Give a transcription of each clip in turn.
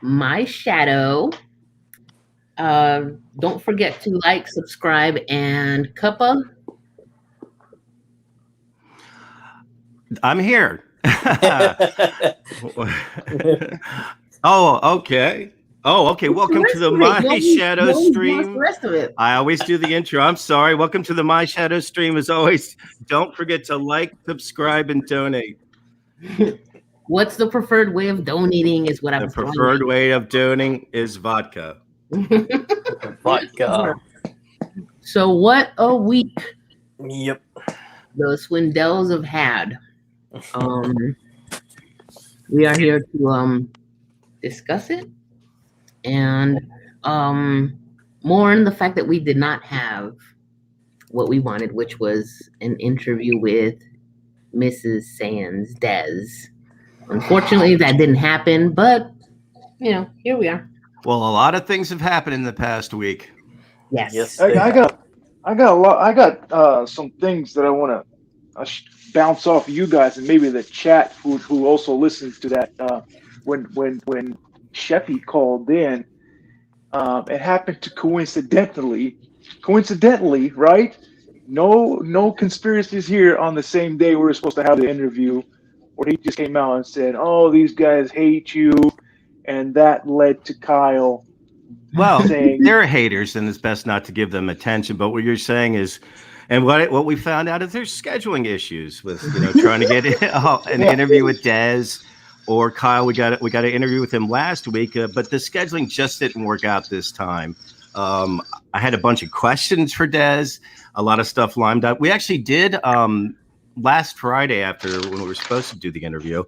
My Shadow. Don't forget to like, subscribe, and cuppa. I'm here. Oh, okay. Oh, okay. What's the Welcome to rest the of it? My Shadow No one wants the stream. rest of it. I always do the intro. I'm sorry. Welcome to the My Shadow stream. As always, don't forget to like, subscribe, and donate. What's the preferred way of donating? Is what I The was throwing preferred way of donating is vodka. Vodka. So, what a week Yep. the Swindells have had. Um, we are here to discuss it and mourn the fact that we did not have what we wanted, which was an interview with Mrs. SaiynZ Des. Unfortunately, that didn't happen, but here we are. Well, a lot of things have happened in the past week. Yes. I got a lot. I got some things that I want to bounce off you guys and maybe the chat who also listens to that. When Sheffy called in, it happened to coincidentally, right? No conspiracies here. On the same day we were supposed to have the interview, where he just came out and said, "Oh, these guys hate you," and that led to Kyle. Well, saying, they're haters, and it's best not to give them attention. But what you're saying is, and what we found out is there's scheduling issues with trying to get an interview with Des or Kyle. We got an interview with him last week, but the scheduling just didn't work out this time. I had a bunch of questions for Des, a lot of stuff lined up. We actually did. Last Friday, after when we were supposed to do the interview,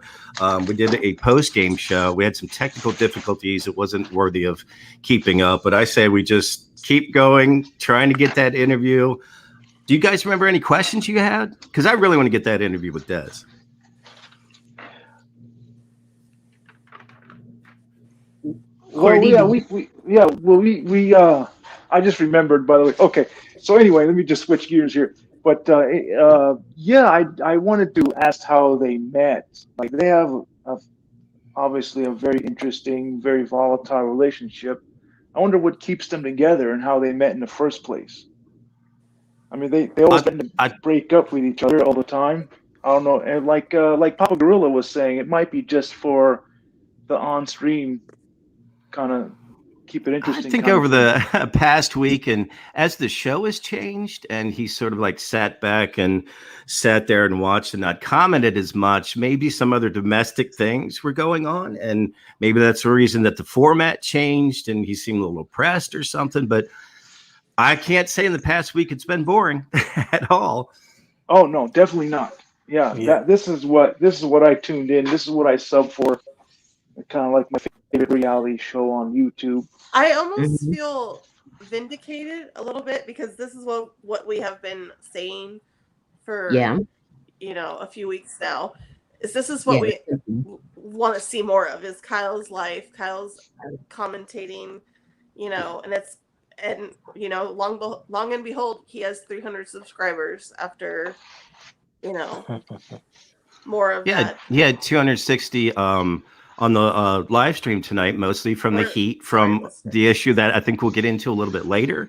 we did a post-game show. We had some technical difficulties. It wasn't worthy of keeping up, but I say we just keep going, trying to get that interview. Do you guys remember any questions you had? Because I really want to get that interview with Des. Well, yeah, I just remembered, by the way. Okay, so anyway, let me just switch gears here. But yeah, I wanted to ask how they met. Like they have obviously a very interesting, very volatile relationship. I wonder what keeps them together and how they met in the first place. I mean, they always break up with each other all the time. I don't know, and like Papa Gorilla was saying, it might be just for the on-stream kind of keep it interesting. I think over the past week, and as the show has changed, and he sort of like sat back and sat there and watched and not commented as much, maybe some other domestic things were going on, and maybe that's the reason that the format changed and he seemed a little oppressed or something. But I can't say in the past week it's been boring at all. Oh no, definitely not. Yeah. This is what I tuned in. This is what I sub for. Kind of like my favorite reality show on YouTube. I almost feel vindicated a little bit because this is what we have been saying for a few weeks now. This is what we want to see more of is Kyle's life, Kyle's commentating, and long and behold, he has 300 subscribers after more of that. He had 260 on the live stream tonight, mostly from the heat from the issue that I think we'll get into a little bit later,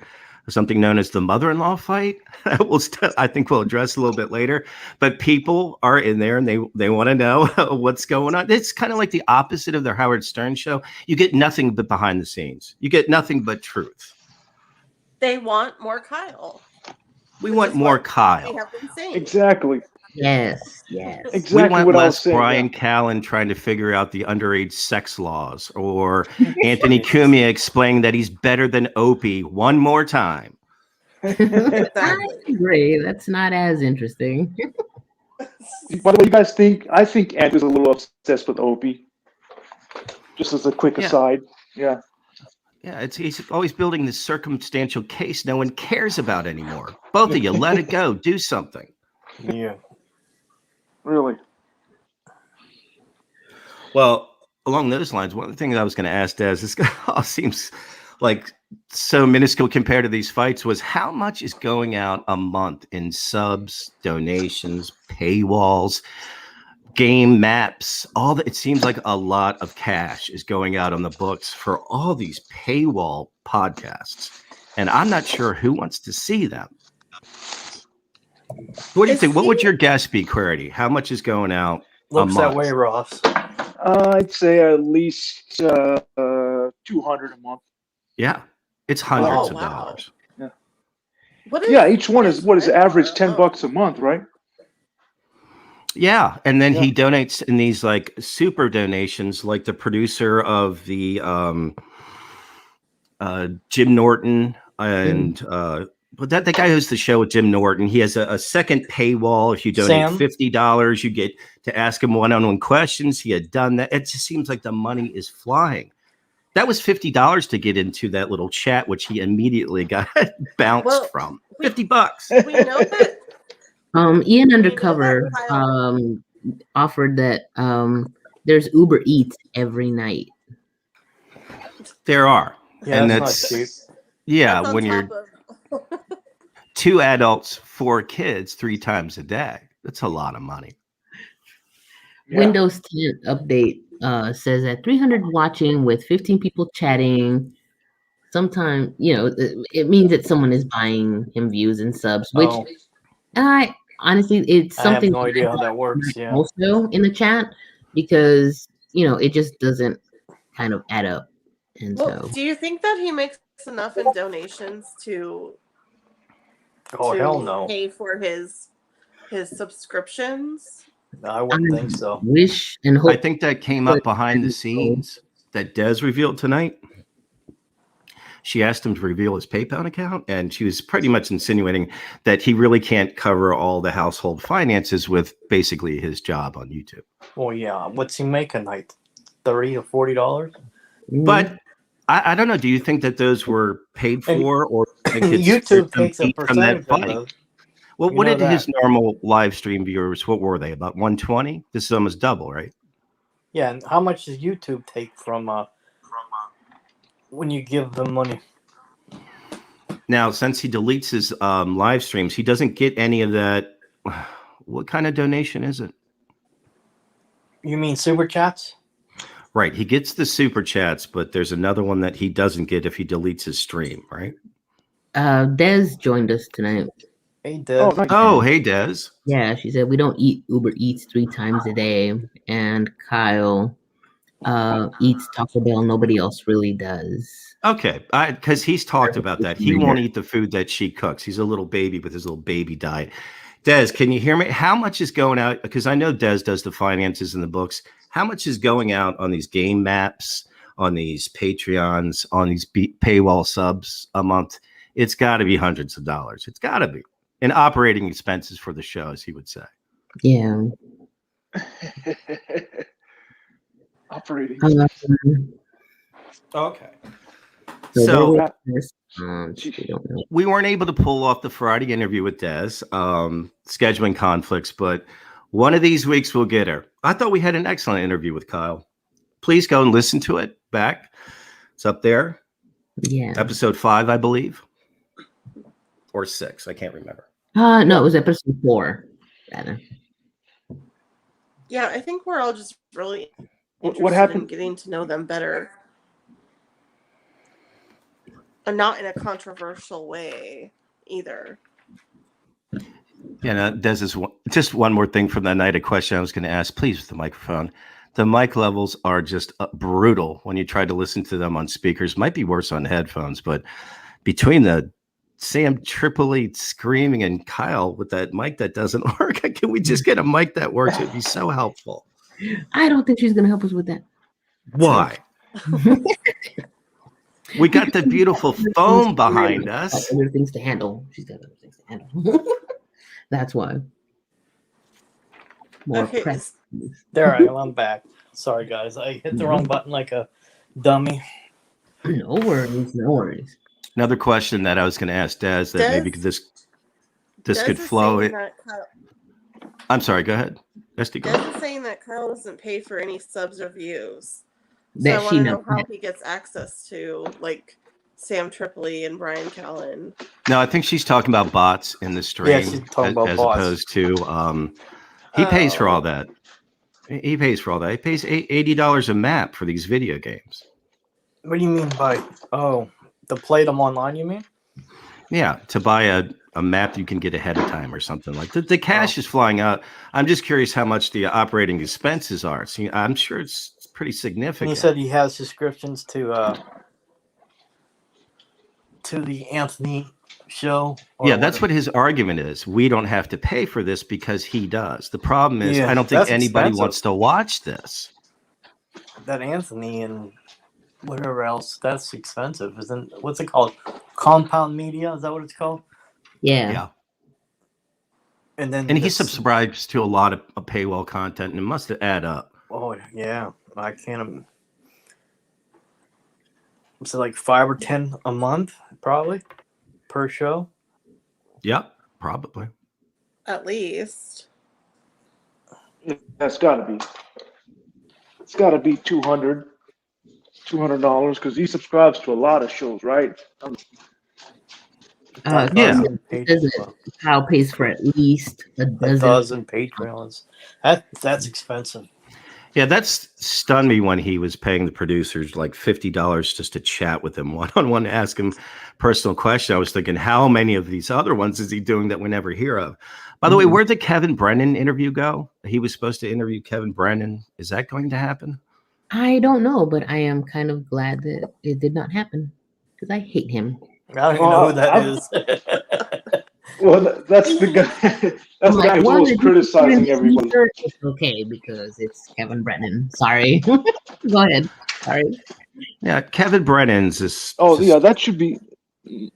something known as the mother-in-law fight. I think we'll address a little bit later. But people are in there and they want to know what's going on. It's kind of like the opposite of their Howard Stern show. You get nothing but behind the scenes. You get nothing but truth. They want more Kyle. We want more Kyle. We have been saying. Exactly. Yes. Exactly. We want what less saying, Brian Callen trying to figure out the underage sex laws, or Anthony Cumia explaining that he's better than Opie one more time. I agree. That's not as interesting. By the way, you guys think? I think Ant is a little obsessed with Opie. Just as a quick aside. Yeah. Yeah, he's always building this circumstantial case no one cares about anymore. Both of you, let it go. Do something. Yeah. Really? Well, along those lines, one of the things I was going to ask Des, this all seems like so minuscule compared to these fights, was how much is going out a month in subs, donations, paywalls? game maps, it seems like a lot of cash is going out on the books for all these paywall podcasts. And I'm not sure who wants to see them. What do you think? What would your guess be, Querity? How much is going out Looks a month? that way, Ross. I'd say at least 200 a month. Yeah, it's hundreds of dollars. Yeah, each one is average $10 a month, right? Yeah, and then he donates in these like super donations, like the producer of the Jim Norton and but the guy who's the show with Jim Norton. He has a second paywall. If you donate $50, you get to ask him one-on-one questions. He had done that. It just seems like the money is flying. That was $50 to get into that little chat, which he immediately got bounced from. $50. We know that. Ian Undercover offered that there's Uber Eats every night. There are. Yeah, and that's not cheap. Yeah, That's when you're 2 adults, 4 kids, 3 times a day. That's a lot of money. Yeah. Windows 10 update says that 300 watching with 15 people chatting. Sometimes, it means that someone is buying him views and subs, which I honestly, it's something I have no idea how that works. Yeah. Also in the chat, because it just doesn't kind of add up. And so, do you think that he makes enough in donations to hell no. pay for his subscriptions? No, I wouldn't think so. Wish and hope. I think that came up behind the scenes that Des revealed tonight. She asked him to reveal his PayPal account, and she was pretty much insinuating that he really can't cover all the household finances with basically his job on YouTube. Well, yeah. What's he make a night? $30 to $40? But I don't know. Do you think that those were paid for, or YouTube takes a percentage of those? Well, what did his normal live stream viewers? What were they? About 120? This is almost double, right? Yeah. And how much does YouTube take from when you give them money? Now, since he deletes his live streams, he doesn't get any of that. What kind of donation is it? You mean super chats? Right. He gets the super chats, but there's another one that he doesn't get if he deletes his stream, right? Des joined us tonight. Hey, Des. Oh, hey, Des. Yeah, she said we don't eat Uber Eats 3 times a day, and Kyle eats Taco Bell. Nobody else really does. Okay, because he's talked about that. He won't eat the food that she cooks. He's a little baby with his little baby diet. Des, can you hear me? How much is going out? Because I know Des does the finances in the books. How much is going out on these game maps, on these Patreons, on these paywall subs a month? It's got to be hundreds of dollars. It's got to be. And operating expenses for the show, as he would say. Yeah. Operating. Okay. So we don't know. we weren't able to pull off the Friday interview with Des, scheduling conflicts, but one of these weeks we'll get her. I thought we had an excellent interview with Kyle. Please go and listen to it back. It's up there. Yeah. Episode 5, I believe. Or 6. I can't remember. No, it was episode 4. Rather. Yeah, I think we're all just really What happened? in getting to know them better. And not in a controversial way either. Yeah, no, Des is just one more thing from that night. A question I was going to ask, please, with the microphone. The mic levels are just brutal when you try to listen to them on speakers. Might be worse on headphones, but between the Sam Tripoli screaming and Kyle with that mic that doesn't work, can we just get a mic that works? It'd be so helpful. I don't think she's going to help us with that. Why? We got the beautiful foam behind us. Other things to handle. She's got other things to handle. That's why. More press. There I am. I'm back. Sorry, guys. I hit the wrong button like a dummy. No worries. No worries. Another question that I was going to ask Des that maybe this could flow. I'm sorry. Go ahead. SD, go. Des is saying that Kyle doesn't pay for any subs or views. So That I want she to know knows. how he gets access to like Sam Tripoli and Brian Callen. No, I think she's talking about bots in the stream, Yeah, she's talking about as bots. opposed to he pays for all that. He pays for all that. He pays $80 a map for these video games. What do you mean by to play them online? You mean? Yeah, to buy a map you can get ahead of time or something like that. The cash is flying out. I'm just curious how much the operating expenses are. So, I'm sure it's pretty significant. And he said he has subscriptions to the Anthony show. Yeah, that's what his argument is. We don't have to pay for this because he does. The problem is, I don't think anybody wants to watch this. That Anthony and whatever else, that's expensive, isn't? What's it called? Compound Media, is that what it's called? Yeah. And then he subscribes to a lot of paywall content, and it must add up. Oh yeah, I can't. So like 5 or 10 a month, probably per show. Yep, probably. At least. Yeah, it's got to be. It's got to be $200 because he subscribes to a lot of shows, right? Yeah. Kyle pays for at least a dozen Patreons. That's expensive. Yeah, that's stunned me when he was paying the producers like $50 just to chat with him one-on-one, to ask him personal question. I was thinking, how many of these other ones is he doing that we never hear of? By the way, where'd the Kevin Brennan interview go? He was supposed to interview Kevin Brennan. Is that going to happen? I don't know, but I am kind of glad that it did not happen because I hate him. I don't even know who that is. Well, that's the guy. That's the guy who's always criticizing everybody. It's okay because it's Kevin Brennan. Sorry. Go ahead. Sorry. Yeah, Kevin Brennan's is. Oh, yeah, that should be. Yeah,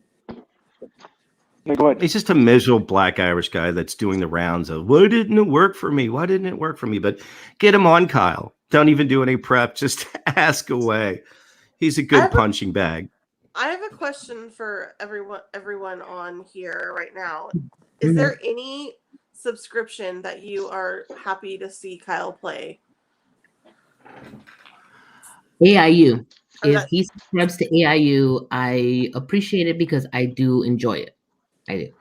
go ahead. He's just a miserable black Irish guy that's doing the rounds of, why didn't it work for me? Why didn't it work for me? But get him on, Kyle. Don't even do any prep. Just ask away. He's a good punching bag. I have a question for everyone on here right now. Is there any subscription that you are happy to see Kyle play? AIU. If he subscribes to AIU, I appreciate it because I do enjoy it. I do.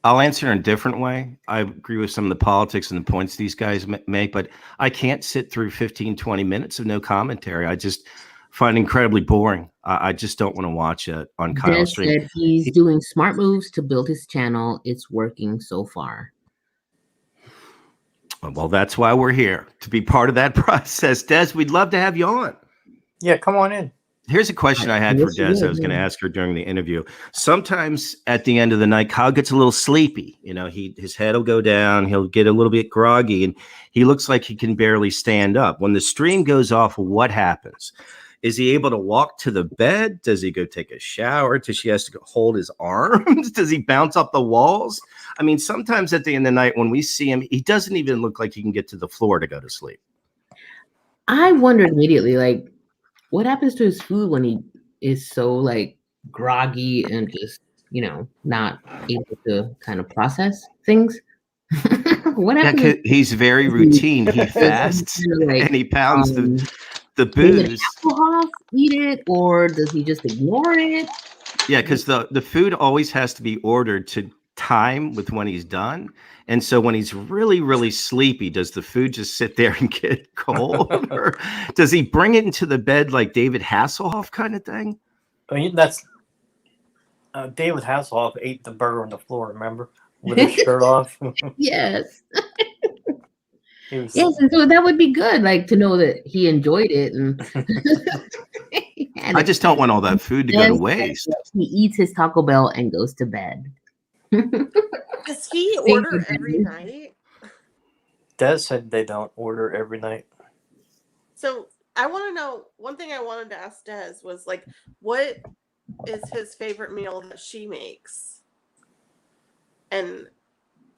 I'll answer in a different way. I agree with some of the politics and the points these guys make, but I can't sit through 15, 20 minutes of no commentary. I just find it incredibly boring. I just don't want to watch it on Kyle's stream. Said he's doing smart moves to build his channel. It's working so far. Well, that's why we're here, to be part of that process. Des, we'd love to have you on. Yeah, come on in. Here's a question I had for Des. I was going to ask her during the interview. Sometimes at the end of the night, Kyle gets a little sleepy. You know, his head will go down. He'll get a little bit groggy, and he looks like he can barely stand up. When the stream goes off, what happens? Is he able to walk to the bed? Does he go take a shower? Does she has to go hold his arms? Does he bounce up the walls? I mean, sometimes at the end of the night when we see him, he doesn't even look like he can get to the floor to go to sleep. I wondered immediately, like, what happens to his food when he is so like groggy and just, you know, not able to kind of process things? What happens? Yeah, he's very routine. He fasts and he pounds the booze. Alcohol, eat it, or does he just ignore it? Yeah, because the food always has to be ordered to time with when he's done. And so when he's really, really sleepy, does the food just sit there and get cold? Or does he bring it into the bed like David Hasselhoff kind of thing? I mean, that's David Hasselhoff ate the burger on the floor, remember? With his shirt off. Yes. Yes, and so that would be good, like to know that he enjoyed it. And I just don't want all that food to go to waste. He eats his Taco Bell and goes to bed. Does he order every night? Des said they don't order every night. So I want to know, one thing I wanted to ask Des was like, what is his favorite meal that she makes? And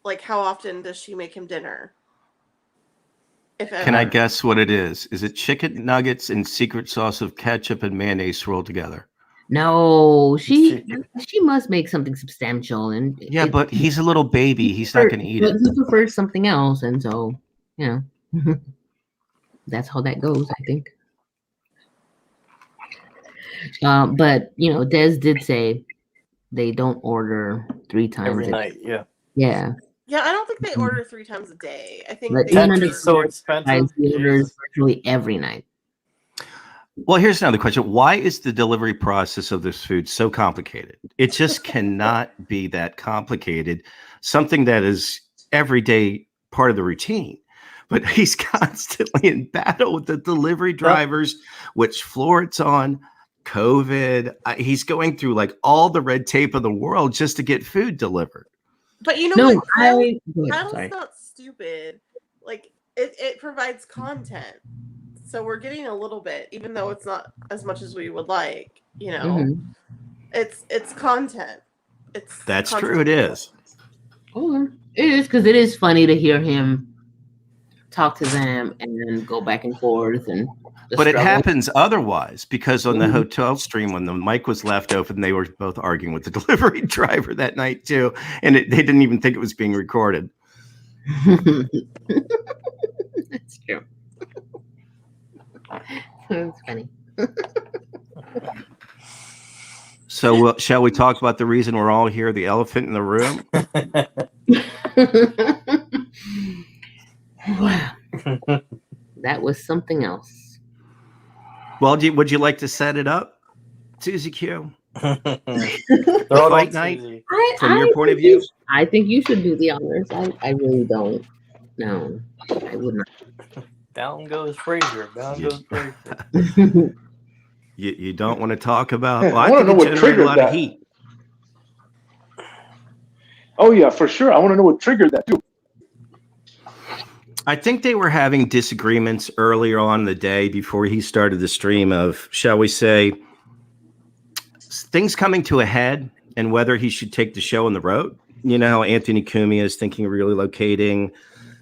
like, how often does she make him dinner? If ever. Can I guess what it is? Is it chicken nuggets and secret sauce of ketchup and mayonnaise rolled together? No, she must make something substantial. And yeah, but he's a little baby. He's not going to eat it. He prefers something else, and so you know, that's how that goes, I think. But you know, Des did say they don't order 3 times every night. Yeah. Yeah. Yeah, I don't think they order 3 times a day. I think But they That even is so expensive. he orders Jesus. virtually every night. Well, here's another question. Why is the delivery process of this food so complicated? It just cannot be that complicated. Something that is everyday part of the routine. But he's constantly in battle with the delivery drivers, which floor it's on, COVID. He's going through like all the red tape of the world just to get food delivered. But you know No, what? Kyle's sorry. not stupid. Like it provides content. So we're getting a little bit, even though it's not as much as we would like, you know. Mhm. It's content. That's content. true. It is. Oh, it is, because it is funny to hear him talk to them and then go back and forth and But it happens otherwise, because on the hotel stream, when the mic was left open, they were both arguing with the delivery driver that night too, and they didn't even think it was being recorded. That's true. That's funny. So shall we talk about the reason we're all here, the elephant in the room? Wow. That was something else. Well, would you like to set it up, Susie Q? Fight night, Susie. from your point of view? I think you should do the honors. I really don't. No, I would not. Down goes Frazier. Down goes Frazier. You don't want to talk about. Well, I want to know what triggered that. Heat. Oh yeah, for sure. I want to know what triggered that too. I think they were having disagreements earlier on in the day before he started the stream of, shall we say, things coming to a head and whether he should take the show on the road. You know, Anthony Cumia is thinking of relocating,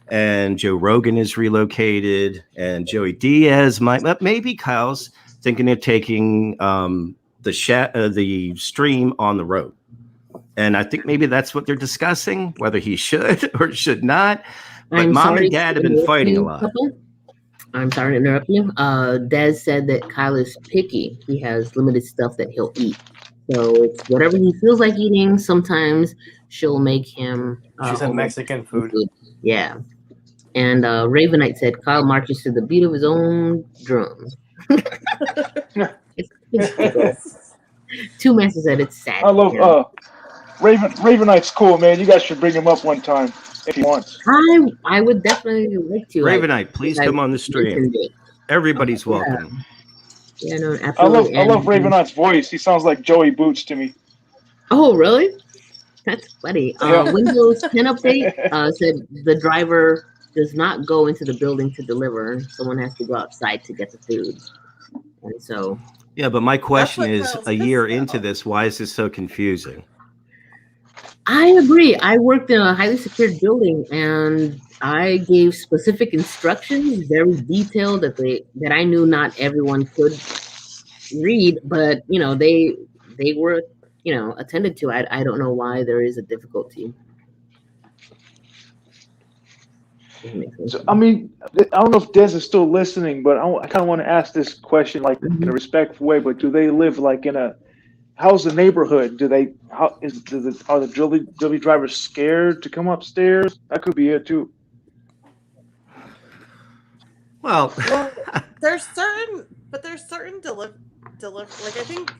and Joe Rogan is relocated, and Joey Diaz might, maybe Kyle's thinking of taking the stream on the road. And I think maybe that's what they're discussing, whether he should or should not. But Mom and Dad have been fighting a lot. I'm sorry to interrupt you. Des said that Kyle is picky. He has limited stuff that he'll eat. So it's whatever he feels like eating. Sometimes she'll make him. She said Mexican food. Yeah. And Ravenite said Kyle marches to the beat of his own drum. Two Masters said it's sad. I love Ravenite's cool, man. You guys should bring him up one time if he wants. I would definitely like to. Ravenite, please come on the stream. Everybody's welcome. Yeah, no, absolutely. I love Ravenite's voice. He sounds like Joey Boots to me. Oh, really? That's funny. Yeah. Windows 10 update said the driver does not go into the building to deliver. Someone has to go outside to get the food. And so. Yeah, but my question is, a year into this, why is this so confusing? I agree. I worked in a highly secured building, and I gave specific instructions, very detailed, that I knew not everyone could read, but they were attended to. I don't know why there is a difficulty. So, I mean, I don't know if Des is still listening, but I kind of want to ask this question, like in a respectful way. But do they live like in a? How's the neighborhood? Are the delivery drivers scared to come upstairs? That could be it too. Well, there's certain delivery. Like I think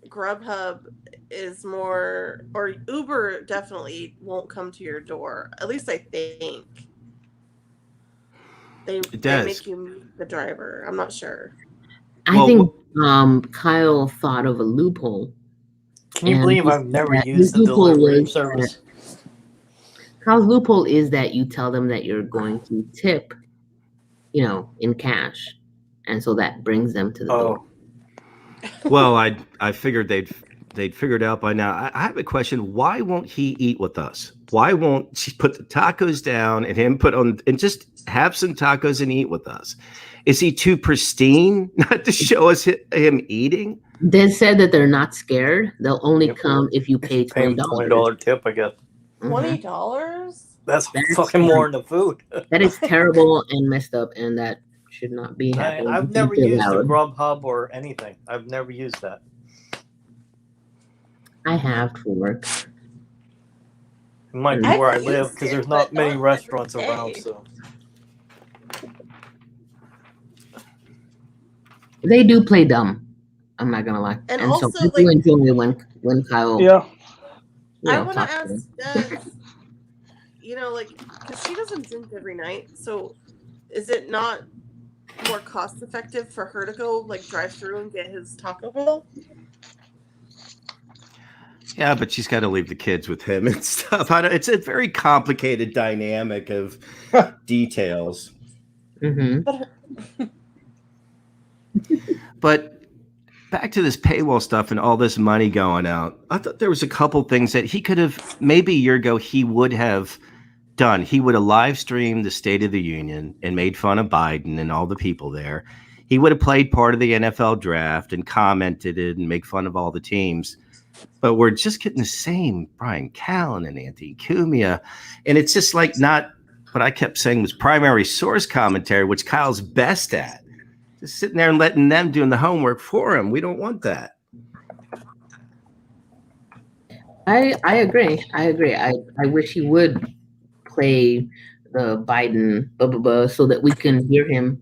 Grubhub is more, or Uber definitely won't come to your door. At least I think they make you meet the driver. I'm not sure. I think Kyle thought of a loophole. Can you believe I've never used the delivery service? Kyle's loophole is that you tell them that you're going to tip, in cash, and so that brings them to the door. Well, I figured they'd figured out by now. I have a question. Why won't he eat with us? Why won't she put the tacos down and him put on and just have some tacos and eat with us? Is he too pristine not to show us him eating? They said that they're not scared. They'll only come if you pay $20. $20 tip, I guess. $20? That's fucking more than the food. That is terrible and messed up, and that should not be happening. I've never used a Grubhub or anything. I've never used that. I have for work. It might be I've where I used live because it, there's not but many not restaurants every around. day. So They do play dumb. I'm not gonna lie. And And so also, people like, enjoy when Kyle, Yeah. I want to talks to ask them. Des, you know, like, because she doesn't drink every night, so is it not more cost effective for her to go, like, drive through and get his Taco Bell? Yeah, but she's got to leave the kids with him and stuff. It's a very complicated dynamic of details. Mm-hmm. But back to this paywall stuff and all this money going out. I thought there was a couple things that he could have, maybe a year ago, he would have done. He would have live streamed the State of the Union and made fun of Biden and all the people there. He would have played part of the NFL draft and commented it and make fun of all the teams. But we're just getting the same Brian Callen and Anthony Cumia. And it's just like not what I kept saying was primary source commentary, which Kyle's best at. Just sitting there and letting them doing the homework for him. We don't want that. I agree. I wish he would play the Biden so that we can hear him,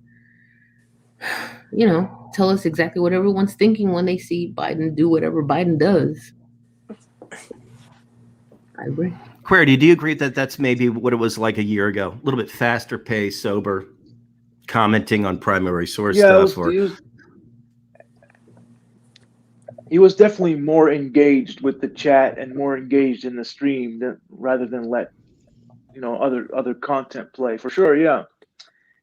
tell us exactly what everyone's thinking when they see Biden do whatever Biden does. I agree. Query, do you agree that that's maybe what it was like a year ago? A little bit faster pace, sober, commenting on primary source stuff? He was definitely more engaged with the chat and more engaged in the stream rather than let other content play, for sure. Yeah.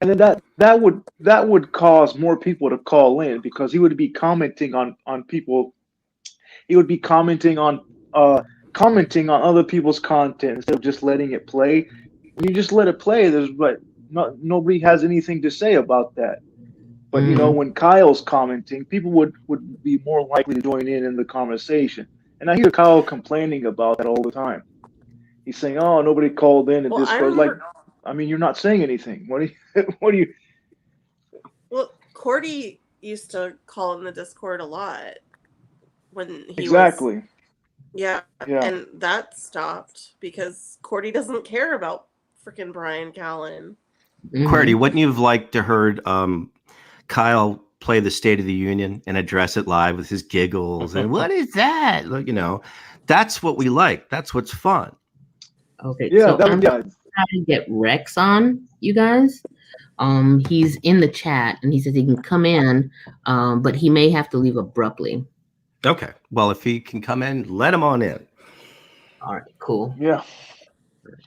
And then that would cause more people to call in because he would be commenting on people. He would be commenting on other people's content instead of just letting it play. When you just let it play, nobody has anything to say about that. But when Kyle's commenting, people would be more likely to join in the conversation. And I hear Kyle complaining about that all the time. He's saying, "Oh, nobody called in Well, Discord." You're not saying anything. What do you? Well, Cordy used to call in the Discord a lot when he exactly. was. Yeah, and that stopped because Cordy doesn't care about freaking Brian Callen. Cordy, wouldn't you have liked to heard Kyle play the State of the Union and address it live with his giggles and what is that? That's what we like. That's what's fun. Okay, so I'm trying to get Rex on, you guys. He's in the chat and he says he can come in, but he may have to leave abruptly. Okay. Well, if he can come in, let him on in. All right, cool. Yeah.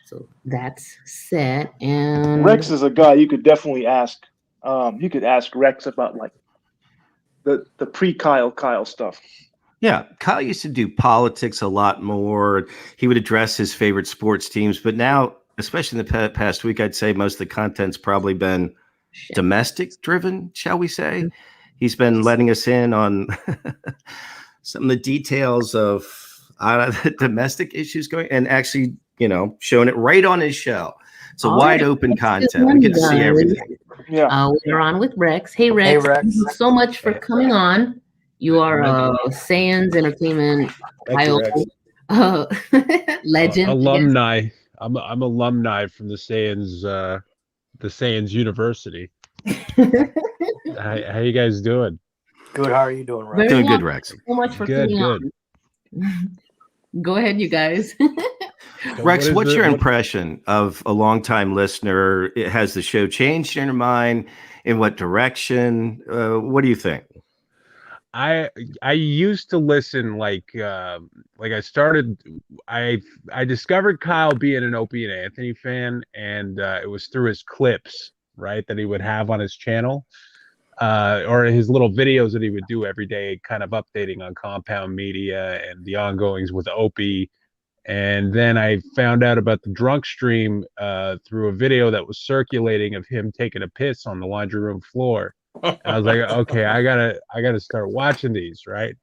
So that's set. And Rex is a guy you could definitely ask. You could ask Rex about like the pre-Kyle stuff. Yeah, Kyle used to do politics a lot more. He would address his favorite sports teams, but now, especially in the past week, I'd say most of the content's probably been domestic-driven, shall we say. He's been letting us in on some of the details of the domestic issues going, and actually, showing it right on his show. It's a wide open content. We get to see everything. Yeah. We're on with Rex. Hey, Rex. Thank you so much for coming on. You are SaiyanZ Entertainment legend. Alumni. I'm alumni from the SaiyanZ University. How you guys doing? Good. How are you doing, Rex? Doing good, Rex. Thank you so much for coming on. Go ahead, you guys. Rex, what's your impression of a longtime listener? Has the show changed in your mind? In what direction? What do you think? I used to listen like I discovered Kyle being an Opie and Anthony fan, and it was through his clips, right, that he would have on his channel, or his little videos that he would do every day, kind of updating on Compound Media and the ongoings with Opie. And then I found out about the drunk stream through a video that was circulating of him taking a piss on the laundry room floor. And I was like, okay, I gotta start watching these, right?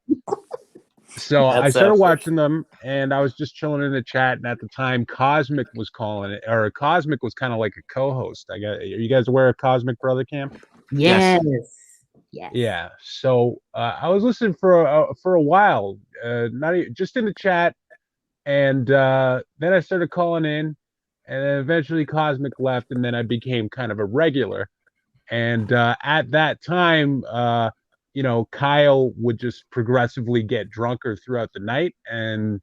So I started watching them, and I was just chilling in the chat. And at the time, Cosmic was calling it, or Cosmic was kind of like a co-host. Are you guys aware of Cosmic Brother Camp? Yes. Yeah. So I was listening for a while, not just in the chat. And then I started calling in, and then eventually Cosmic left, and then I became kind of a regular. And at that time, Kyle would just progressively get drunker throughout the night, and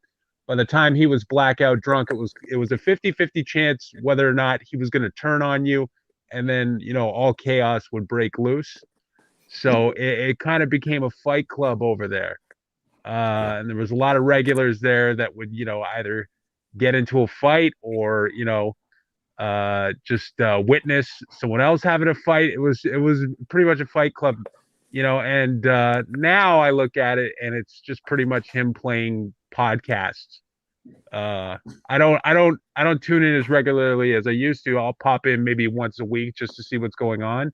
by the time he was blackout drunk, it was a 50-50 chance whether or not he was going to turn on you, and then all chaos would break loose. So it kind of became a fight club over there. And there was a lot of regulars there that would either get into a fight or just witness someone else having a fight. It was pretty much a fight club, and now I look at it and it's just pretty much him playing podcasts. I don't tune in as regularly as I used to. I'll pop in maybe once a week just to see what's going on,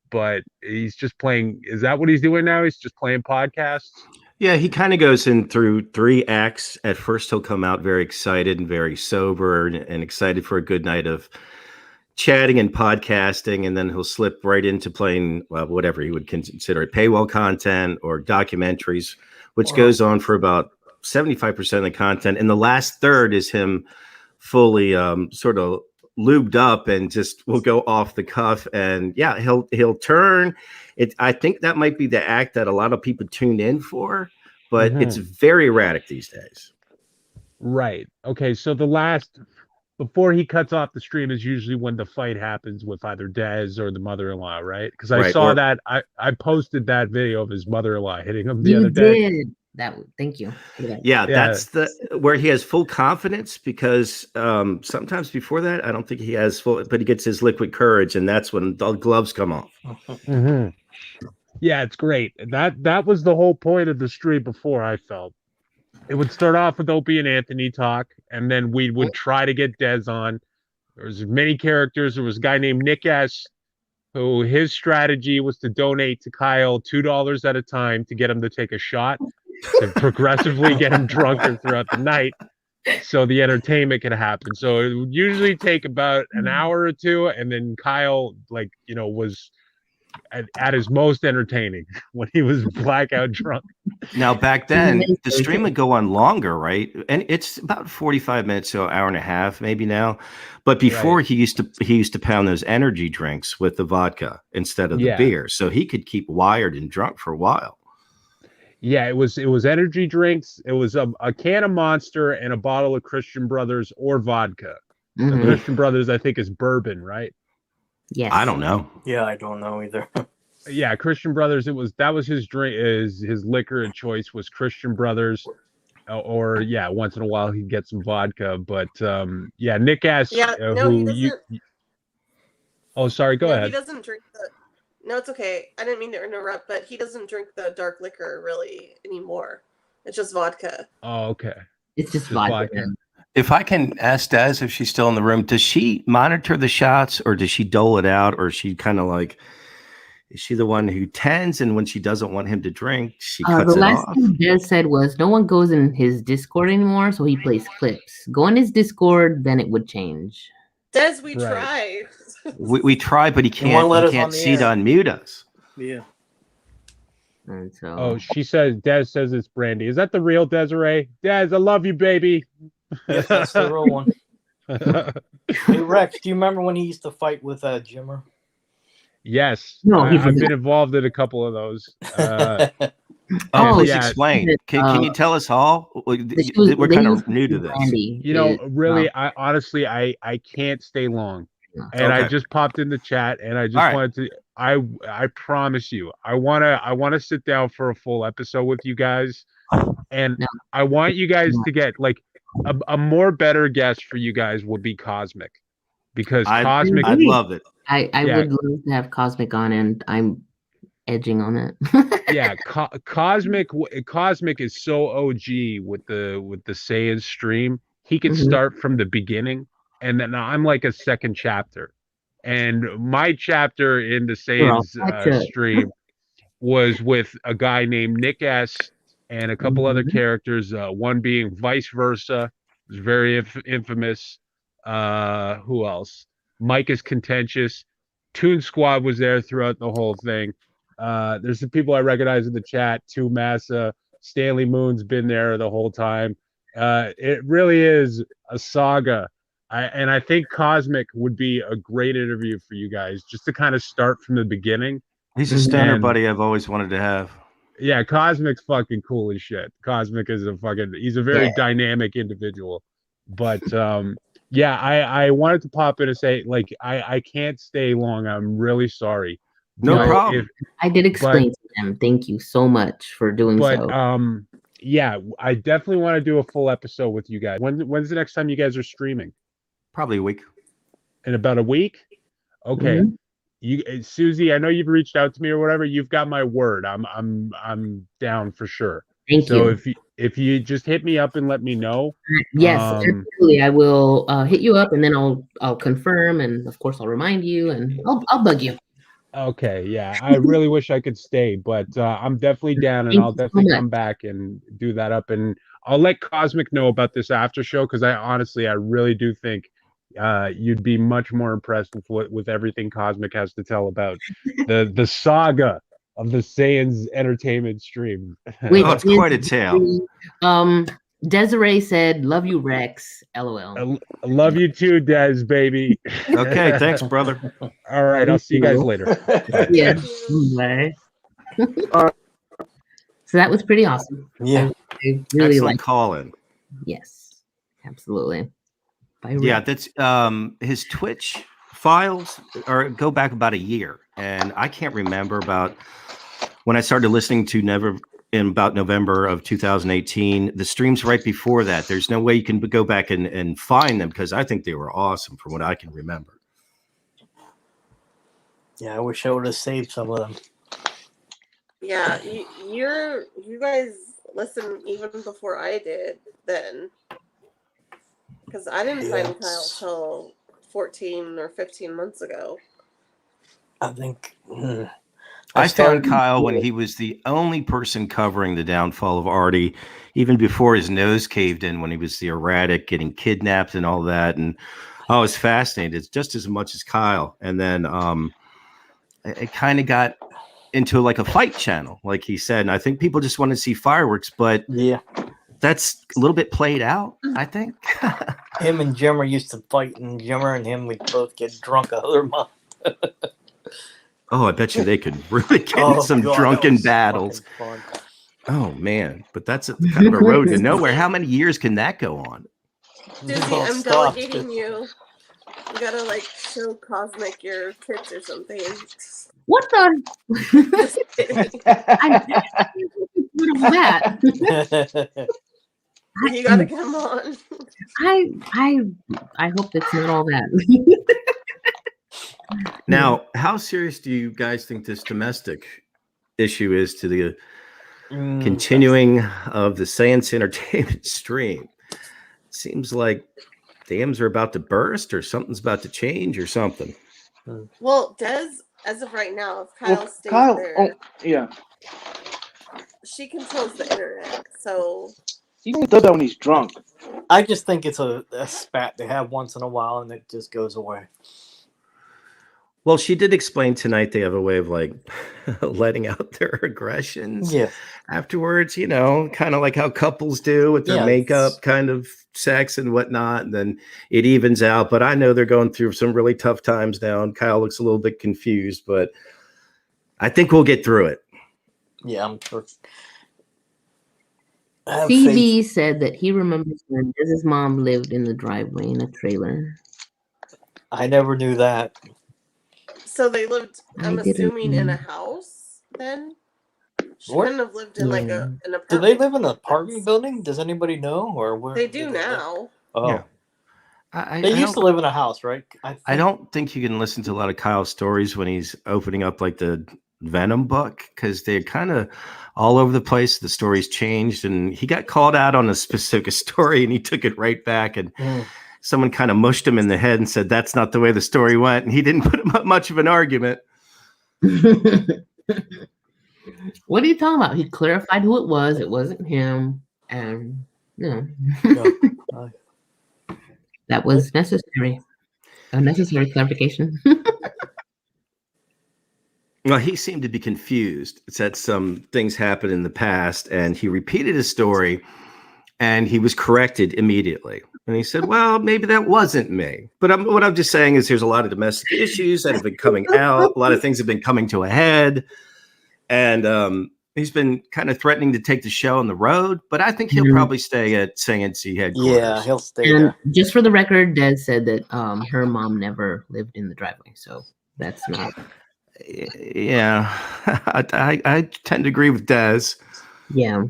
but he's just playing. Is that what he's doing now? He's just playing podcasts. Yeah, he kind of goes in through 3 acts. At first, he'll come out very excited and very sober and excited for a good night of chatting and podcasting, and then he'll slip right into playing whatever he would consider paywall content or documentaries, which goes on for about 75% of the content. And the last third is him fully sort of lubed up and just will go off the cuff. And yeah, he'll turn it. I think that might be the act that a lot of people tune in for, but it's very erratic these days. Right. Okay. So before he cuts off the stream is usually when the fight happens with either Dez or the mother-in-law, right? Because I saw that I posted that video of his mother-in-law hitting him the other day. Thank you. Yeah, that's where he has full confidence, because sometimes before that, I don't think he has full, but he gets his liquid courage, and that's when the gloves come off. Yeah, it's great. That was the whole point of the stream before, I felt. It would start off with Opie and Anthony talk, and then we would try to get Dez on. There was many characters. There was a guy named Nick S., who his strategy was to donate to Kyle $2 at a time to get him to take a shot, to progressively get him drunker throughout the night so the entertainment could happen. So it would usually take about an hour or two, and then Kyle, was at his most entertaining when he was blackout drunk. Now, back then, the stream would go on longer, right? And it's about 45 minutes to an hour and a half, maybe now. But before, he used to pound those energy drinks with the vodka instead of the beer, so he could keep wired and drunk for a while. Yeah, it was energy drinks. It was a can of Monster and a bottle of Christian Brothers or vodka. The Christian Brothers, I think, is bourbon, right? Yes. I don't know. Yeah, I don't know either. Yeah, Christian Brothers. That was his drink. His liquor of choice was Christian Brothers, or once in a while he'd get some vodka. But Nick S. Yeah, no, he doesn't. Oh, sorry. Go ahead. He doesn't drink the. No, it's okay. I didn't mean to interrupt, but he doesn't drink the dark liquor really anymore. It's just vodka. Oh, okay. It's just vodka. If I can ask Des if she's still in the room, does she monitor the shots, or does she dole it out, or is she kind of like, is she the one who tends, and when she doesn't want him to drink, she cuts it off? The last thing Des said was no one goes in his Discord anymore, so he plays clips. Go in his Discord, then it would change. Des, we tried. We tried, but he can't see to unmute us. Yeah. And so, Des says it's Brandy. Is that the real Desiree? Des, I love you, baby. Yes, that's the real one. Hey, Rex, do you remember when he used to fight with Jimmer? Yes. No, I've been involved in a couple of those. Please explain. Can you tell us all? We're kind of new to this. Really, I honestly can't stay long. And I just popped in the chat, and I just wanted to. I promise you, I wanna sit down for a full episode with you guys, and I want you guys to get like a more better guest for you guys would be Cosmic, because Cosmic. I'd love it. I would love to have Cosmic on, and I'm edging on it. Yeah, Cosmic is so OG with the SaiyanZ stream. He could start from the beginning, and then I'm like a second chapter. And my chapter in the SaiyanZ stream was with a guy named Nick S. and a couple other characters. One being Vice Versa, was very infamous. Who else? Mike is Contentious. Toon Squad was there throughout the whole thing. There's some people I recognize in the chat. Two Massa, Stanley Moon's been there the whole time. It really is a saga. I think Cosmic would be a great interview for you guys, just to kind of start from the beginning. He's a stoner buddy I've always wanted to have. Yeah, Cosmic's fucking cool as shit. Cosmic is he's a very dynamic individual. But yeah, I wanted to pop in and say, like, I can't stay long. I'm really sorry. No problem. I did explain to them. Thank you so much for doing so. Yeah, I definitely want to do a full episode with you guys. When's the next time you guys are streaming? Probably a week. In about a week? Okay. Susie, I know you've reached out to me or whatever. You've got my word. I'm down for sure. Thank you. So if you just hit me up and let me know. Yes, absolutely. I will hit you up, and then I'll confirm, and of course I'll remind you, and I'll bug you. Okay, yeah. I really wish I could stay, but I'm definitely down, and I'll definitely come back and do that up, and I'll let Cosmic know about this after show, because I really do think you'd be much more impressed with everything Cosmic has to tell about the saga of the SaiynZ entertainment stream. It's quite a tale. Desiree said, "Love you, Rex." LOL. I love you too, Des, baby. Okay, thanks, brother. All right, I'll see you guys later. Yeah. Bye. So that was pretty awesome. Yeah. I really like calling. Yes, absolutely. Yeah, that's his Twitch files go back about a year, and I can't remember about when I started listening to in about November of 2018. The streams right before that, there's no way you can go back and find them, because I think they were awesome from what I can remember. Yeah, I wish I would have saved some of them. Yeah, you guys listened even before I did then. Because I didn't find Kyle till 14 or 15 months ago. I think... I found Kyle when he was the only person covering the downfall of Artie, even before his nose caved in, when he was the erratic, getting kidnapped and all that. And I was fascinated just as much as Kyle. And then it kind of got into like a fight channel, like he said. And I think people just want to see fireworks, but that's a little bit played out, I think. Him and Jimmer used to fight, and Jimmer and him would both get drunk out of their mind. Oh, I bet you they could really get in some drunken battles. Oh, man. But that's kind of a road to nowhere. How many years can that go on? Susie, I'm delegating you. You gotta, like, show Cosmic your tits or something. What the? That? You gotta come on. I hope it's not all that. Now, how serious do you guys think this domestic issue is to the continuing of the SaiynZ entertainment stream? Seems like dams are about to burst, or something's about to change, or something. Well, Des, as of right now, if Kyle stays there, she controls the internet, so... He only does that when he's drunk. I just think it's a spat they have once in a while, and it just goes away. Well, she did explain tonight they have a way of like letting out their aggressions afterwards, you know, kind of like how couples do with their makeup, kind of sex and whatnot. And then it evens out. But I know they're going through some really tough times now. And Kyle looks a little bit confused, but I think we'll get through it. Yeah, I'm sure. CB said that he remembers when his mom lived in the driveway in a trailer. I never knew that. So they lived, I'm assuming, in a house then? She couldn't have lived in like an apartment. Do they live in an apartment building? Does anybody know? Or where? They do now. Oh. Yeah. They used to live in a house, right? I don't think you can listen to a lot of Kyle's stories when he's opening up like the Venom book, because they're kind of all over the place. The stories changed, and he got called out on a specific story, and he took it right back, and someone kind of mushed him in the head and said that's not the way the story went, and he didn't put up much of an argument. What are you talking about? He clarified who it was. It wasn't him, and that was necessary. A necessary clarification. Well, he seemed to be confused. It said some things happened in the past, and he repeated his story. And he was corrected immediately. And he said, well, maybe that wasn't me. But what I'm just saying is there's a lot of domestic issues that have been coming out. A lot of things have been coming to a head. And he's been kind of threatening to take the show on the road. But I think he'll probably stay at SaiynZ headquarters. Yeah, he'll stay And there. just for the record, Des said that her mom never lived in the driveway. So that's not. Yeah, I tend to agree with Des. Yeah.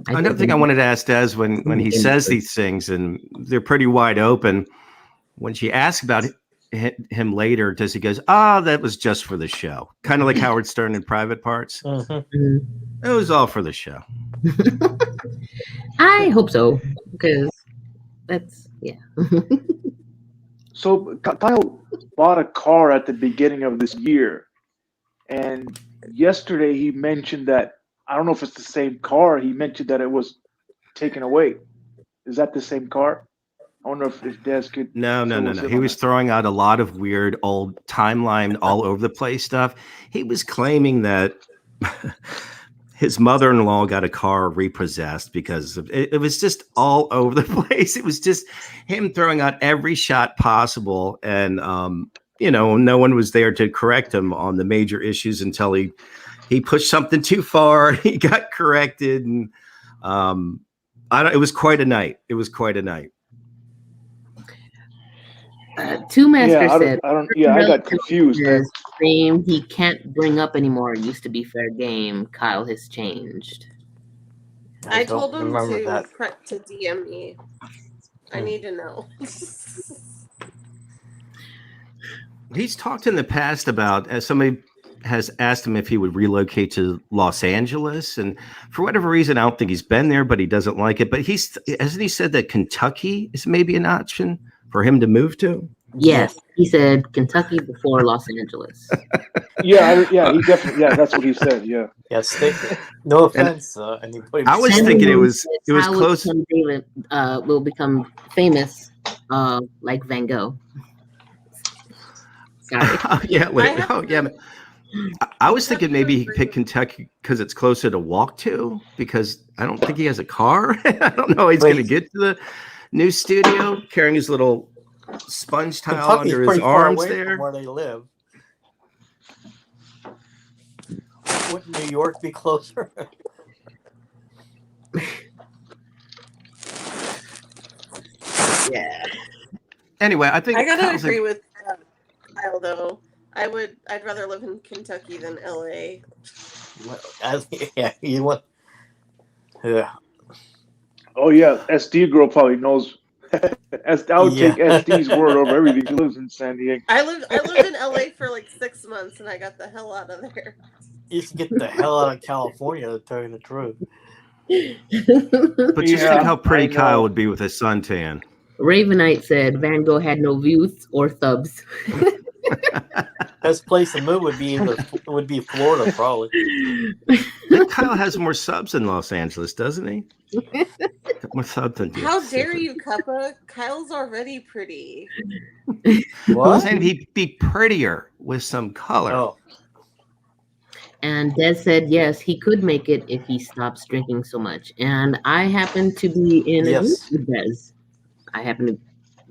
Another thing I wanted to ask Des when he says these things, and they're pretty wide open, when she asks about him later, does he goes, that was just for the show? Kind of like Howard Stern in Private Parts. Mm-hmm. It was all for the show. I hope so, because that's, yeah. So Kyle bought a car at the beginning of this year. And yesterday he mentioned that, I don't know if it's the same car, he mentioned that it was taken away. Is that the same car? I wonder if Des could. No. He was throwing out a lot of weird old timeline all over the place stuff. He was claiming that his mother-in-law got a car repossessed because it was just all over the place. It was just him throwing out every shot possible. And, no one was there to correct him on the major issues until he pushed something too far. He got corrected. And it was quite a night. It was quite a night. Two Master said, I got confused. Claim he can't bring up anymore. It used to be fair game. Kyle has changed. I told him to DM me. I need to know. He's talked in the past about, as somebody has asked him if he would relocate to Los Angeles, and for whatever reason, I don't think he's been there, but he doesn't like it. But hasn't he said that Kentucky is maybe an option for him to move to? Yes, he said Kentucky before Los Angeles. He definitely. Yeah, that's what he said. Yeah. Yes. No offense, anybody. I was thinking it was close. David will become famous, like Van Gogh. Sorry. I was thinking maybe he picked Kentucky because it's closer to walk to, because I don't think he has a car. I don't know how he's going to get to the new studio carrying his little sponge tile Kentucky's under his arms there. From where they live. Wouldn't New York be closer? Yeah. Anyway, I think I gotta agree with Kyle though. I'd rather live in Kentucky than LA. You want? Yeah. Oh yeah, SD girl probably knows. I would take SD's word over everything. She lives in San Diego. I lived in LA for like 6 months, and I got the hell out of there. You should get the hell out of California, to tell you the truth. But just think how pretty Kyle would be with a suntan. Ravenite said Van Gogh had no views or subs. Best place to move would be Florida, probably. Kyle has more subs in Los Angeles, doesn't he? More subs than How dare you, Cuppa? Kyle's already pretty. What? I was saying he'd be prettier with some color. Oh. And Des said, yes, he could make it if he stops drinking so much. And I happen to be in agreement with Des. I happen to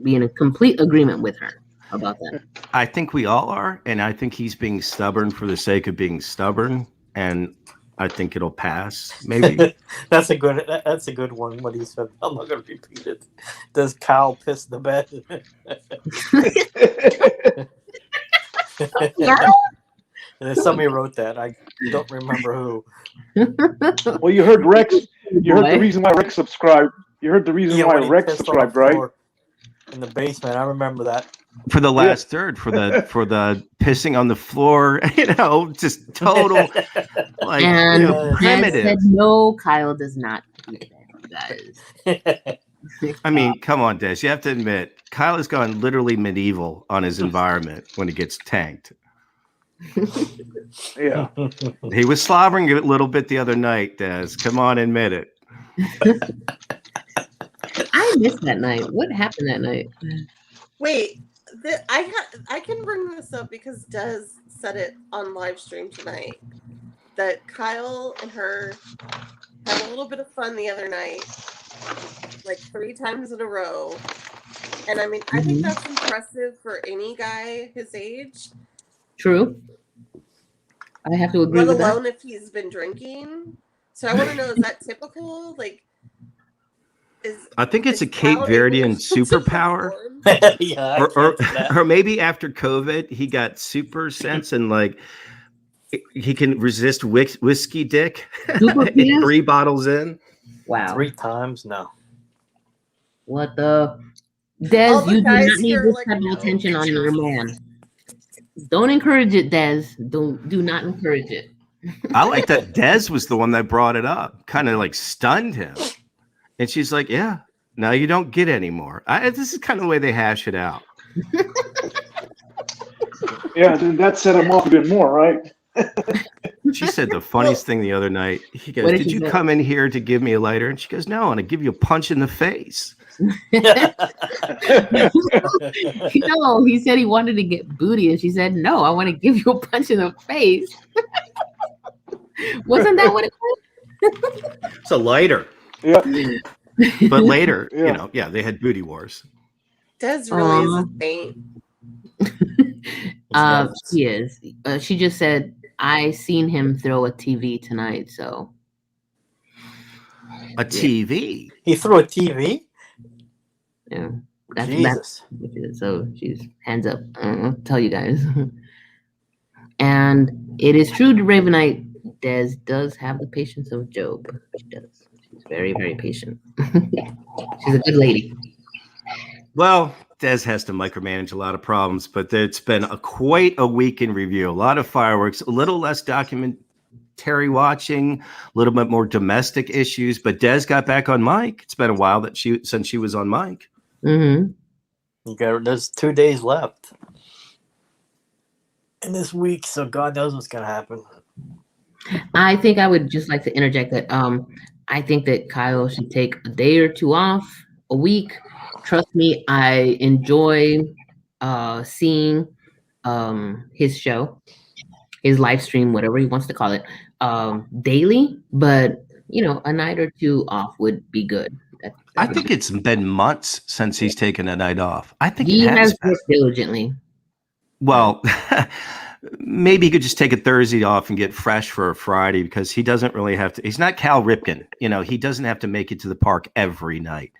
be in a complete agreement with her about that. I think we all are, and I think he's being stubborn for the sake of being stubborn, and I think it'll pass. Maybe that's a good one. What he said. I'm not going to repeat it. Does Kyle piss the bed? Somebody wrote that. I don't remember who. Well, you heard Rex. You heard the reason why Rex subscribed. You heard the reason why Rex subscribed, right? In the basement, I remember that. For the last third, for the pissing on the floor, just total like primitive. Said, no, Kyle does not do that, guys. I mean, come on, Des. You have to admit, Kyle has gone literally medieval on his environment when he gets tanked. Yeah. He was slobbering a little bit the other night, Des. Come on, admit it. I missed that night. What happened that night? Wait, I can bring this up because Des said it on live stream tonight that Kyle and her had a little bit of fun the other night, like 3 times in a row. And I mean, I think that's impressive for any guy his age. True. I have to agree Let with that. alone if he's been drinking. So I want to know, is that typical? Like, I think it's a Cape Verdean superpower. Yeah, or maybe after COVID, he got super sense and like he can resist whiskey dick. 3 bottles in. Wow. 3 times? No. What the? Des, you do not need this like, type of attention on your man. Don't encourage it, Des. Do not encourage it. I like that Des was the one that brought it up, kind of like stunned him. And she's like, yeah, now you don't get any more. This is kind of the way they hash it out. Yeah, then that set him off a bit more, right? She said the funniest thing the other night. He goes, did you come in here to give me a lighter? And she goes, no, I want to give you a punch in the face. No, he said he wanted to get booty, and she said, no, I want to give you a punch in the face. Wasn't that what it was? It's a lighter. Yeah. But later, they had booty wars. Des really is a saint. She is. She just said, I seen him throw a TV tonight, so. A TV? He threw a TV? Yeah. That's Jesus. So she's hands up. I'll tell you guys. And it is true to Ravenite, Des does have the patience of Job. She does. She's very, very patient. She's a good lady. Well, Des has to micromanage a lot of problems, but it's been quite a week in review. A lot of fireworks, a little less documentary watching, a little bit more domestic issues. But Des got back on mic. It's been a while since she was on mic. There's 2 days left in this week, so God knows what's gonna happen. I think I would just like to interject that I think that Kyle should take a day or 2 off, a week. Trust me, I enjoy seeing his show, his live stream, whatever he wants to call it, daily. But, a night or 2 off would be good. I think it's been months since he's taken a night off. I think he has worked diligently. Well, maybe he could just take a Thursday off and get fresh for a Friday, because he doesn't really have to. He's not Cal Ripken. He doesn't have to make it to the park every night.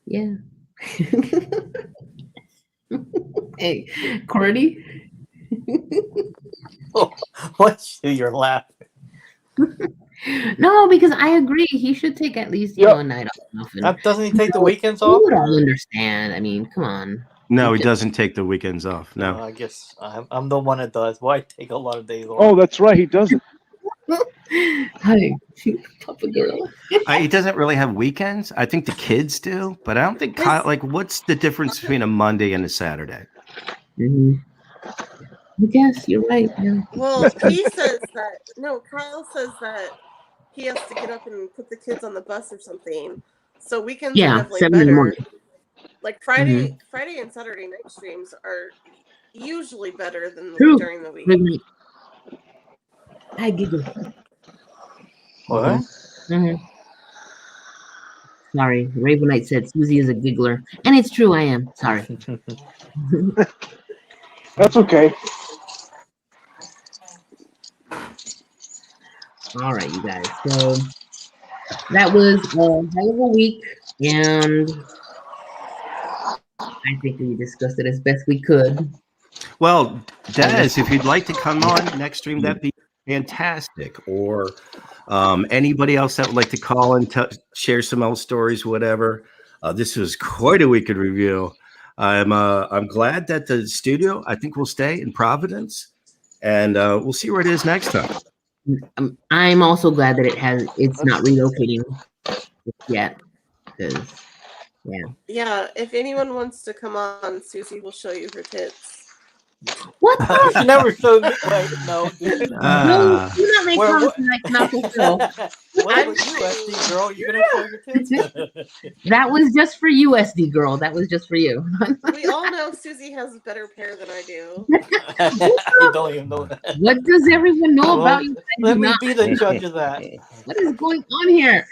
Yeah. Hey, Cordy. What's you're laughing? No, because I agree. He should take at least a night off. Doesn't he take the weekends off? You would all understand. I mean, come on. No, he doesn't take the weekends off. No. I guess I'm the one that does. Why take a lot of days off? Oh, that's right. He doesn't. Hi, Papa girl. He doesn't really have weekends. I think the kids do, but I don't think Kyle. Like, what's the difference between a Monday and a Saturday? I guess you're right. Yeah. Well, he says that. No, Kyle says that he has to get up and put the kids on the bus or something. So weekends are definitely 7 in the better. morning. Like Friday and Saturday night streams are usually better than during the week. I giggle. What? Sorry, Ravenite said Susie is a giggler, and it's true. I am. Sorry. That's okay. All right, you guys. So that was a hell of a week, and I think we discussed it as best we could. Well, Des, if you'd like to come on next stream, that'd be fantastic. Or anybody else that would like to call and share some old stories, whatever. This was quite a week in review. I'm glad that the studio, I think, will stay in Providence, and we'll see where it is next time. I'm also glad that it's not relocating yet, because yeah, if anyone wants to come on, Susie will show you her tits. What the? She never showed me. Wait, no. No, do not make Where- comments that I cannot fulfill. What about you, SD girl? You gonna show your tits? That was just for you, SD girl. That was just for you. We all know Susie has better pair than I do. You don't even know that. What does everyone know Well, about you? let me be the judge of that. What is going on here?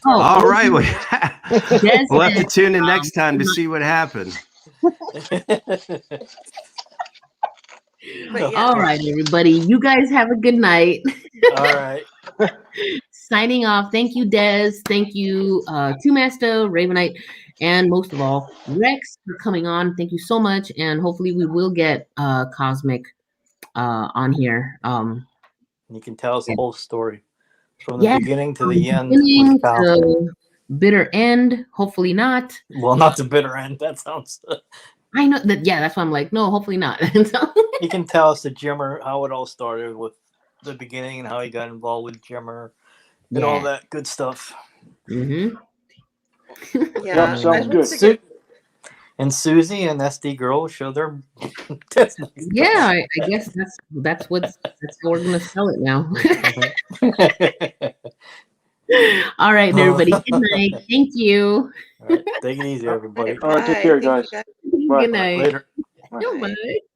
All right. We'll Des have to said, tune in next time to see what happened. But yeah. all right, everybody. You guys have a good night. All right. Signing off. Thank you, Des. Thank you, Two Master, Ravenite, and most of all, Rex for coming on. Thank you so much. And hopefully we will get Cosmic on here. You can tell us the whole story from the beginning to from the end. beginning with Cal. to bitter end. Hopefully not. Well, not the bitter end. That sounds. I know that. Yeah, that's why I'm like, no, hopefully not. So, You can tell us the Jimmer, how it all started with the beginning and how he got involved with Jimmer and all that good stuff. Mm-hmm. Yeah, sounds good. And Susie and SD Girl show their. That's nice. Yeah, I guess that's how we're gonna sell it now. All right, everybody. Good night. Thank you. All right, take it easy, everybody. All right, take care, guys. Thank you, Bye. Good night. Later. Bye.